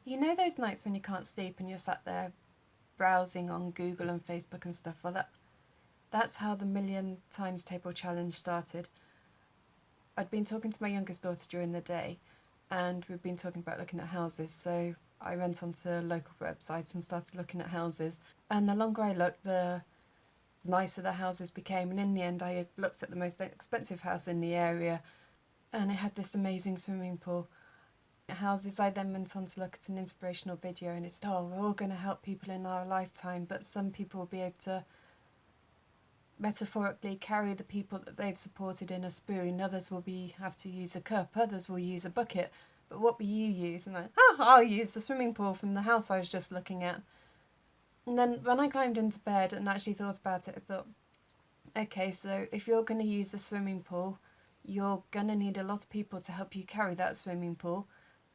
You know those nights when you can't sleep and you're sat there browsing on Google and Facebook and stuff? Well, that's how the Million Times Table Challenge started. I'd been talking to my youngest daughter during the day, and we've been talking about looking at houses, so I went onto local websites and started looking at houses. And the longer I looked, the nicer the houses became, and in the end I had looked at the most expensive house in the area, and it had this amazing swimming pool. Houses, I then went on to look at an inspirational video, and it said, oh, we're all going to help people in our lifetime, but some people will be able to metaphorically carry the people that they've supported in a spoon, others will have to use a cup, others will use a bucket, but what will you use? And I'll use the swimming pool from the house I was just looking at. And then when I climbed into bed and actually thought about it, I thought, okay, so if you're going to use a swimming pool, you're going to need a lot of people to help you carry that swimming pool.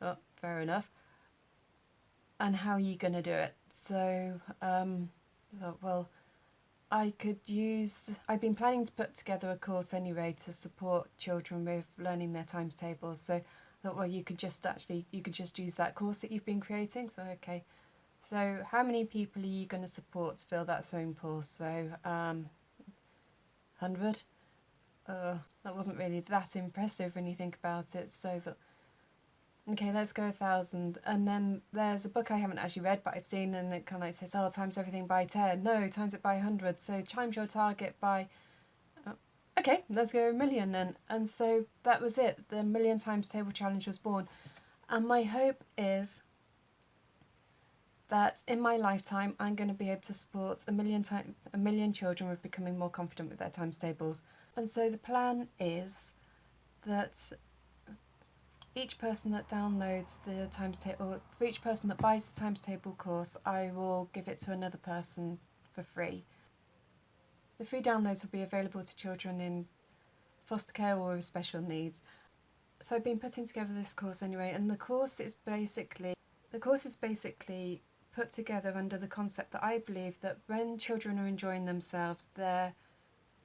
Oh, fair enough. And how are you going to do it? So I thought, well, I've been planning to put together a course anyway to support children with learning their times tables. So I thought, well, you could just use that course that you've been creating. So, okay. So how many people are you going to support to fill that swimming pool? So, 100? That wasn't really that impressive when you think about it. So that, okay, let's go 1,000. And then there's a book I haven't actually read, but I've seen, and it kind of like says, oh, times everything by 10. No, times it by 100. So times your target by, okay, let's go 1,000,000 then. And so that was it. The Million Times Table Challenge was born. And my hope is that in my lifetime, I'm going to be able to support a million children with becoming more confident with their times tables. And so the plan is that each person that downloads the times table, or for each person that buys the times table course, I will give it to another person for free. The free downloads will be available to children in foster care or with special needs. So I've been putting together this course anyway, and the course is basically put together under the concept that I believe that when children are enjoying themselves, they're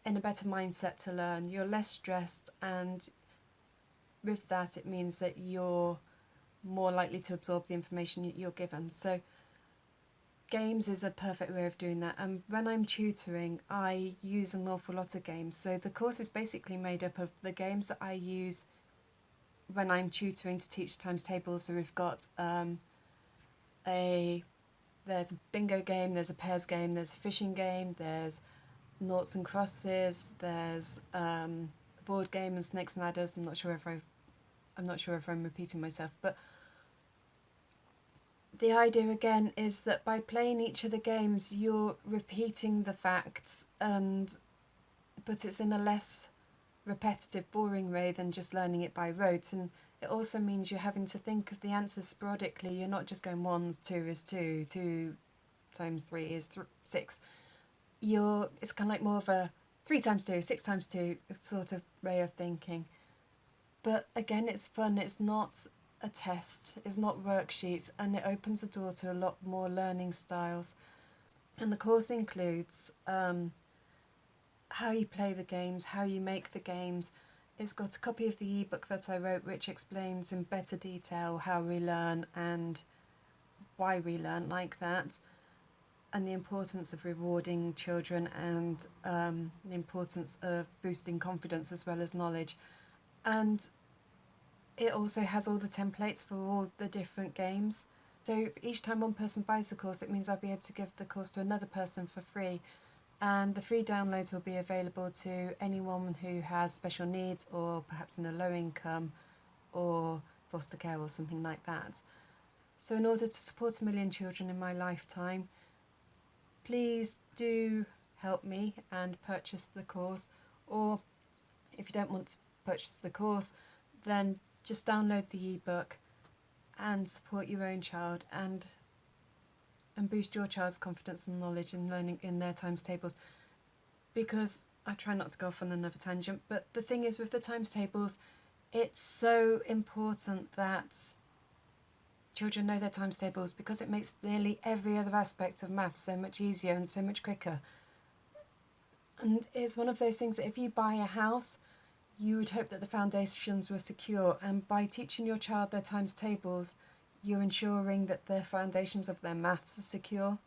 in a better mindset to learn. You're less stressed, and with that it means that you're more likely to absorb the information you're given. So games is a perfect way of doing that, and when I'm tutoring I use an awful lot of games. So the course is basically made up of the games that I use when I'm tutoring to teach times tables. So we've got there's a bingo game, there's a pairs game, there's a fishing game, there's noughts and crosses, there's a board game and snakes and ladders. I'm not sure if I'm repeating myself, but the idea again is that by playing each of the games you're repeating the facts, but it's in a less repetitive, boring way than just learning it by rote. And it also means you're having to think of the answers sporadically. You're not just going 1 2 is 2, 2 times 3 is 6. It's kind of like more of a 3 times 2, 6 times 2 sort of way of thinking. But again, it's fun. It's not a test. It's not worksheets, and it opens the door to a lot more learning styles. And the course includes how you play the games, how you make the games. It's got a copy of the ebook that I wrote, which explains in better detail how we learn and why we learn like that, and the importance of rewarding children, and the importance of boosting confidence as well as knowledge. And it also has all the templates for all the different games. So each time one person buys the course, it means I'll be able to give the course to another person for free. And the free downloads will be available to anyone who has special needs, or perhaps in a low income, or foster care or something like that. So in order to support 1 million children in my lifetime, please do help me and purchase the course. Or if you don't want to purchase the course, then just download the ebook and support your own child, and boost your child's confidence and knowledge in learning in their times tables. Because I try not to go off on another tangent, but the thing is with the times tables, it's so important that children know their times tables, because it makes nearly every other aspect of maths so much easier and so much quicker. And it's one of those things that if you buy a house, you would hope that the foundations were secure, and by teaching your child their times tables, you're ensuring that the foundations of their maths are secure.